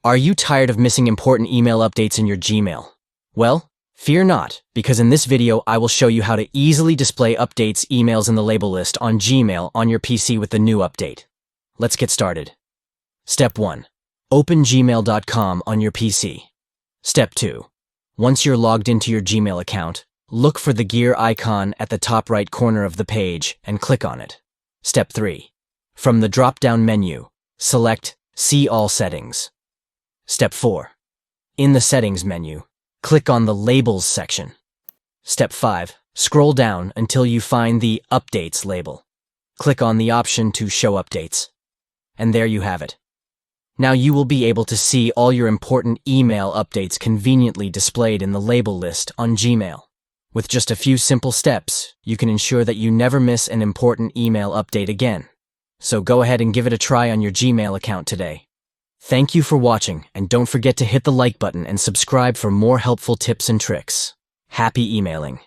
Are you tired of missing important email updates in your Gmail? Well, fear not, because in this video I will show you how to easily display updates emails in the label list on Gmail on your PC with the new update. Let's get started. Step 1. Open gmail.com on your PC. Step 2. Once you're logged into your Gmail account, look for the gear icon at the top right corner of the page and click on it. Step 3. From the drop-down menu, select See All Settings. Step 4. In the Settings menu, click on the Labels section. Step 5. Scroll down until you find the Updates label. Click on the option to show updates. And there you have it. Now you will be able to see all your important email updates conveniently displayed in the label list on Gmail. With just a few simple steps, you can ensure that you never miss an important email update again. So go ahead and give it a try on your Gmail account today. Thank you for watching, and don't forget to hit the like button and subscribe for more helpful tips and tricks. Happy emailing!